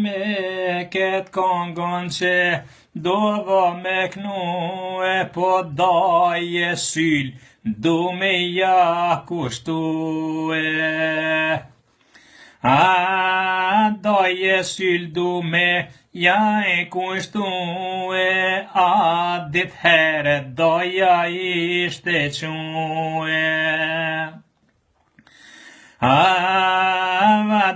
Me këtë këngën që dova me knu e po daje syl, du me ja kushtu e. Daje syl du me ja e kushtu e, dit herë daja ishte qu e.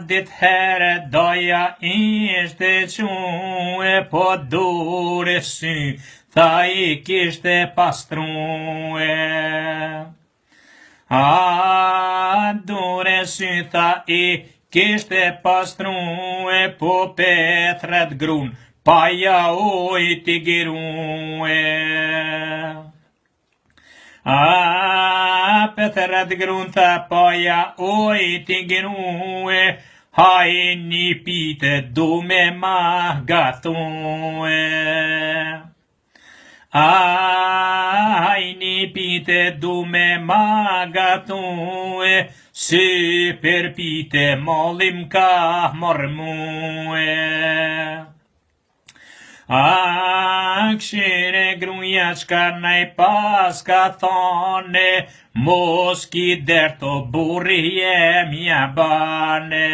Dit herë doja ishte quë, po dure sy, tha i kishte pastruë. Dure sy, tha i kishte pastruë, po petret grun, paja ujt i giruë. Petret grun, tha paja ujt i giruë, hajni pite du me ma gatue. Hajni pite du me ma gatue, si per pite molim ka mormue. Këshire gruja qka nej pas ka thone, mos ki derto burri jemja bane.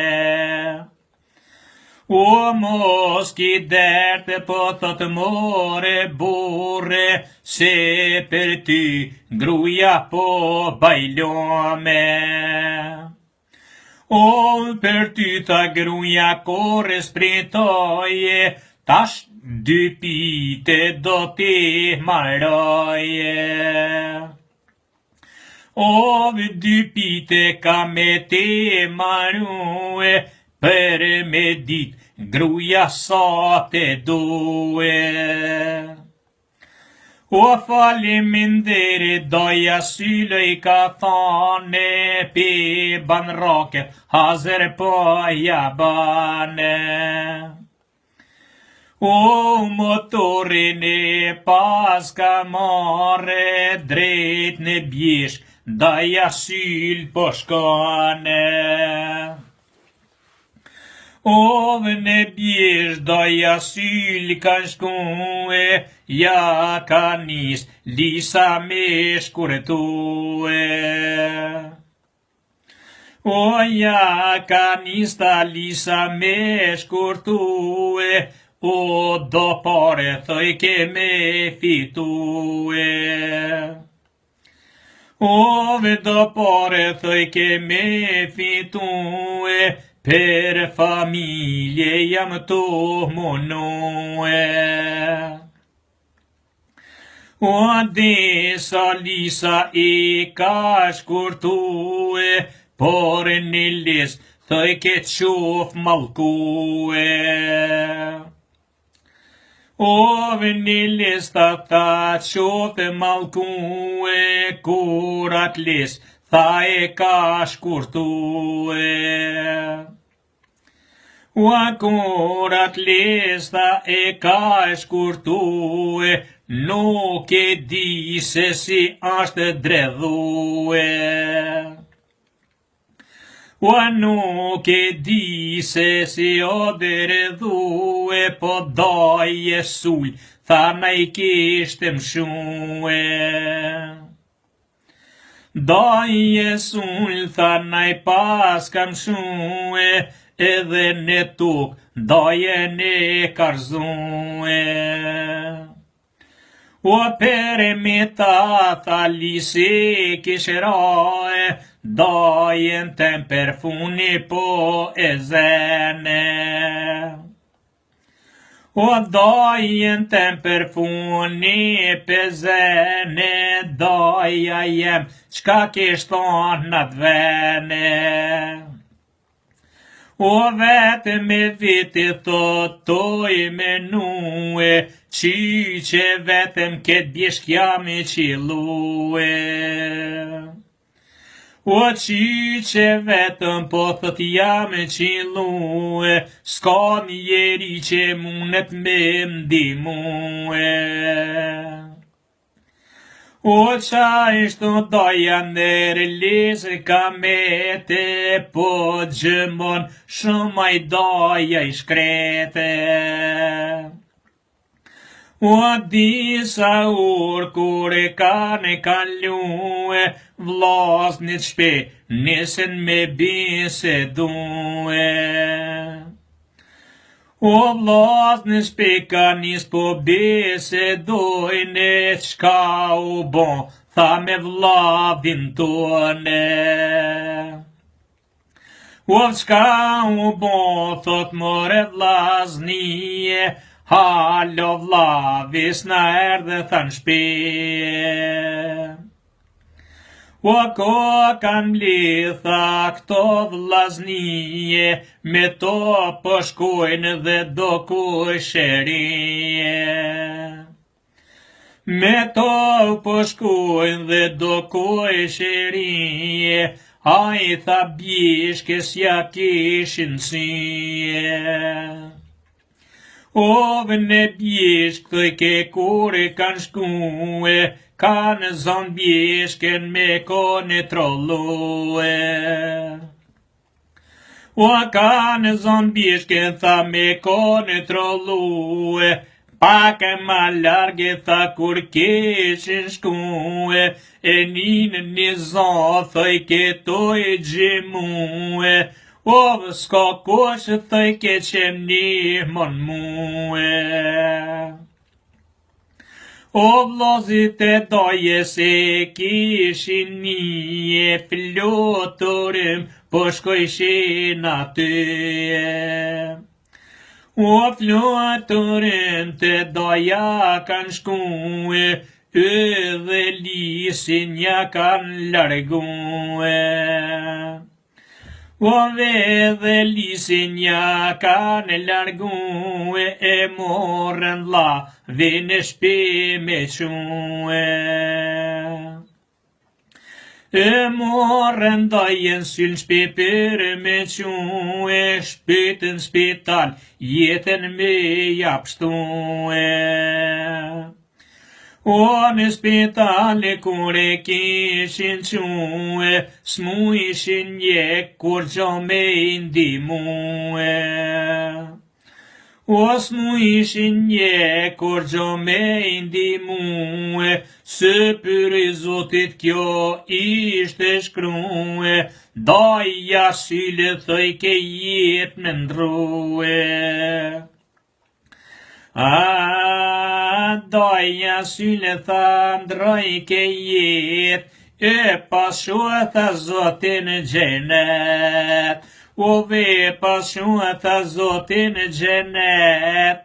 O mos ki derte po thot more burre, se per ty gruja po bajlome. O per ty ta gruja kore spritoje, tash dy pite do t'i maroje. O dy pite ka me t'i marue, për me dit gruja sa te due. O faliminderi doja syllë i ka thane, pi ban roke hazer po jabane. O motorin e pas ka mare, drejt në bjesh, daja syl po shkane. O në bjesh, daja syl ka shkue, ja ka nis, lisa me shkuretue. O ja ka nis ta lisa me shkurtue, o do pare thoj ke me fitue. O do pare thoj ke me fitue, per familje jam të monue. O desa lisa i ka shkurtue, por në lis thoj ke qof malkue. O në lista tha qote malkue, kur at lis tha e ka shkurtue. O kur at lista e ka shkurtue, nuk e di se si ashtë dredhue. O nuk e di se si o dredhue, po daje sull, tha na i kishte mshue. Daje sull, tha na i pas kam mshue, edhe në tuk, daje në karzue. O per me ta tha lisi kisherae, dajen tem per funi po e zene. O dajen tem per funi pe zene, daja jem qka kishton në dvene. O vete me viti thotoj me nue, që vetëm ket bjeshkja me qilue. O që vetëm po thot jam e qilue, s'ka njeri që mundet me mdimue. O qa ishtu doja ndër lisë kamete, po gjëmon shumë aj doja i shkrete. O disa kur e kanë kalue, vllaznit shpe nisen me bisedue. O vllaznit shpe ka nis po bisedojnë, çka u bon, tha me vllavin tone. O çka u bon, thot more vllaznie, halo vllavis na erdhe than shpije. O ko kan mlitha këto vllaznie, me to po shkojnë dhe do kushërije. Me to po shkojnë dhe do kushërije, a i tha bishke s'ja kishin sije. O vëne bishk thëj ke kur e kan shkue, kanë zonë bishken me kone trollue. O kanë zonë bishken tha me kone trollue, pak e ma large tha kur kishin shkue, e një zonë thëj ke to e gjimue, o s'ka kush thëj ke qem një mon mue. O vllazit e doje se kishin një fluturim, po shkojshin aty. O fluturim të doja kan shkue, edhe lisin ja kan largue. O dhe lisin ja kan largue, e morën vllavin e shpi me que. E morën dojen sy'n shpi për me que, shpytën spital jetën me japshtue. O në spitale kur e kishin que, s'mu ishin njek kur gjo me indimue. O s'mu ishin njek kur gjo me indimue, së për i zotit kjo ishte shkrue, doja syle thëj ke jet me ndrue. Doja syle tha ndroj ke jet, e pashu tha zotin gjenet. O ve pashu tha zotin gjenet,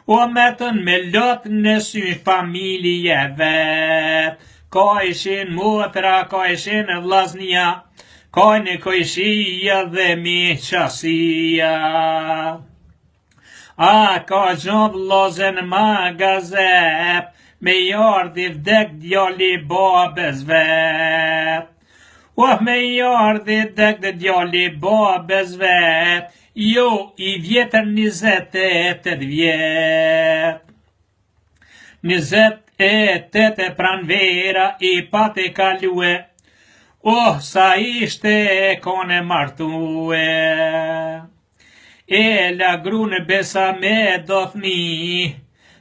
o metën me lot në sy familje vet. Ka ishin motra, ka ishin vllaznia, ka në kojshia dhe miqasia. A ka gjo vllazën magazep, me jardi vdek djali babes vet. O me jardi vdek dhe djali babes vet, jo i vjetër 28 vjet. 28 pranvera i pati kalue, oh sa ishte kone martue. E la grune besa me do thmi,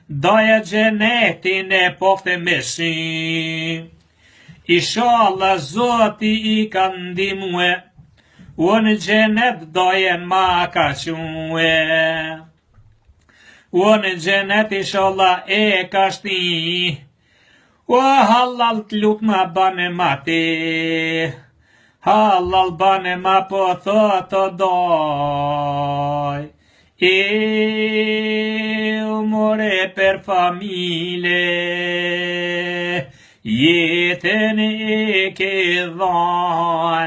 doja gjenetin e pofte me shi. Inshallah zoti i ka ndimue, o në gjenet dojen ma ka que. O në gjenet inshallah e ka shti, o halal t'luk ma bane mati. Halal bane ma po thotë doj, more per famile, jetën e ke dhaj.